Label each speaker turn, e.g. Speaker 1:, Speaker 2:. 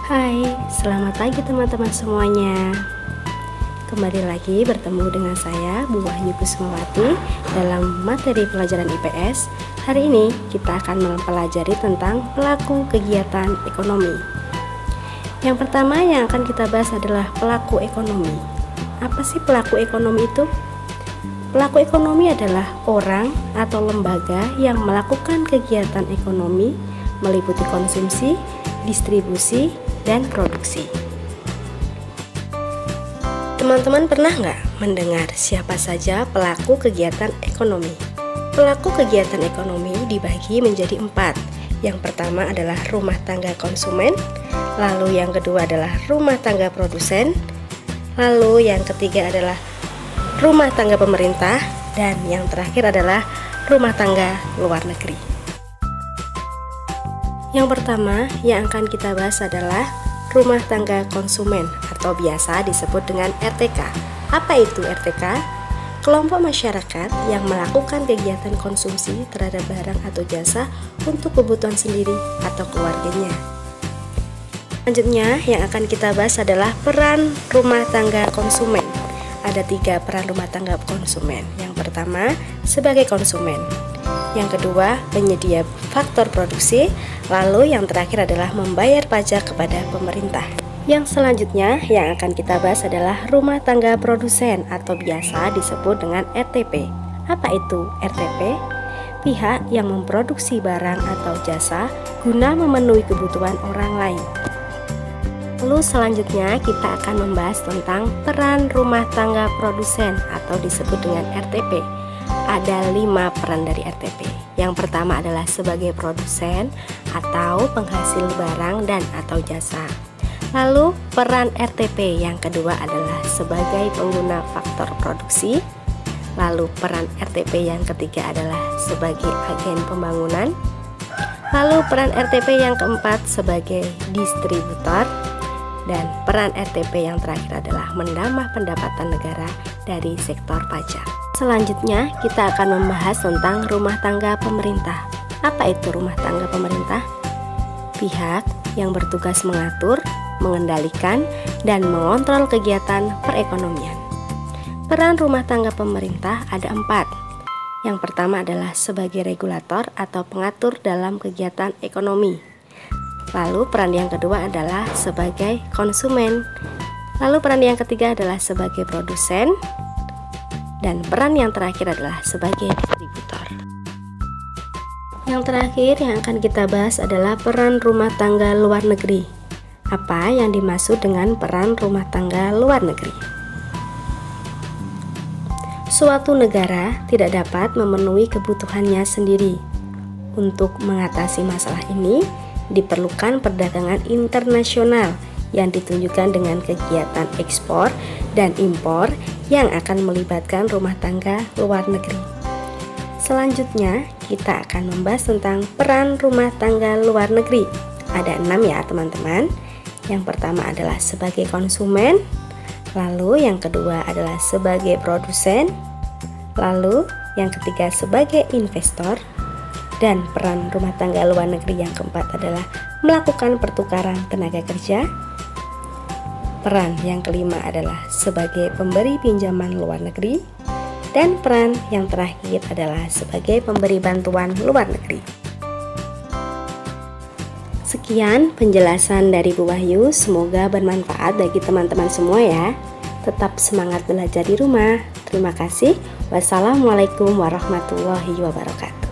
Speaker 1: Hai, selamat pagi teman-teman semuanya. Kembali lagi bertemu dengan saya, Bu Wahyu Kusumawati, dalam materi pelajaran IPS. Hari ini kita akan mempelajari tentang pelaku kegiatan ekonomi. Yang pertama yang akan kita bahas adalah pelaku ekonomi. Apa sih pelaku ekonomi itu? Pelaku ekonomi adalah orang atau lembaga yang melakukan kegiatan ekonomi meliputi konsumsi, distribusi, dan produksi. Teman-teman pernah nggak mendengar siapa saja pelaku kegiatan ekonomi? Pelaku kegiatan ekonomi dibagi menjadi 4. Yang pertama adalah rumah tangga konsumen, lalu yang kedua adalah rumah tangga produsen, lalu yang ketiga adalah rumah tangga pemerintah, dan yang terakhir adalah rumah tangga luar negeri. Yang pertama yang akan kita bahas adalah rumah tangga konsumen atau biasa disebut dengan RTK. Apa itu RTK? Kelompok masyarakat yang melakukan kegiatan konsumsi terhadap barang atau jasa untuk kebutuhan sendiri atau keluarganya. Selanjutnya yang akan kita bahas adalah peran rumah tangga konsumen. Ada 3 peran rumah tangga konsumen. Yang pertama sebagai konsumen, yang kedua penyedia faktor produksi, lalu yang terakhir adalah membayar pajak kepada pemerintah. Yang selanjutnya yang akan kita bahas adalah rumah tangga produsen atau biasa disebut dengan RTP. Apa itu RTP? Pihak yang memproduksi barang atau jasa guna memenuhi kebutuhan orang lain. Lalu selanjutnya kita akan membahas tentang peran rumah tangga produsen atau disebut dengan RTP. Ada 5 peran dari RTP. Yang pertama adalah sebagai produsen atau penghasil barang dan atau jasa. Lalu peran RTP yang kedua adalah sebagai pengguna faktor produksi. Lalu peran RTP yang ketiga adalah sebagai agen pembangunan. Lalu peran RTP yang keempat sebagai distributor. Dan peran RTP yang terakhir adalah menambah pendapatan negara dari sektor pajak. Selanjutnya kita akan membahas tentang rumah tangga pemerintah. Apa itu rumah tangga pemerintah? Pihak yang bertugas mengatur, mengendalikan, dan mengontrol kegiatan perekonomian. Peran rumah tangga pemerintah ada 4. Yang pertama adalah sebagai regulator atau pengatur dalam kegiatan ekonomi. Lalu peran yang kedua adalah sebagai konsumen. Lalu peran yang ketiga adalah sebagai produsen. Dan peran yang terakhir adalah sebagai distributor. Yang terakhir yang akan kita bahas adalah peran rumah tangga luar negeri. Apa yang dimaksud dengan peran rumah tangga luar negeri? Suatu negara tidak dapat memenuhi kebutuhannya sendiri. Untuk mengatasi masalah ini, diperlukan perdagangan internasional yang ditunjukkan dengan kegiatan ekspor dan impor yang akan melibatkan rumah tangga luar negeri. Selanjutnya, kita akan membahas tentang peran rumah tangga luar negeri. Ada 6 ya teman-teman. Yang pertama adalah sebagai konsumen, lalu yang kedua adalah sebagai produsen, lalu yang ketiga sebagai investor, dan peran rumah tangga luar negeri yang keempat adalah melakukan pertukaran tenaga kerja. Peran yang kelima adalah sebagai pemberi pinjaman luar negeri. Dan peran yang terakhir adalah sebagai pemberi bantuan luar negeri. Sekian penjelasan dari Bu Wahyu, semoga bermanfaat bagi teman-teman semua ya. Tetap semangat belajar di rumah. Terima kasih. Wassalamualaikum warahmatullahi wabarakatuh.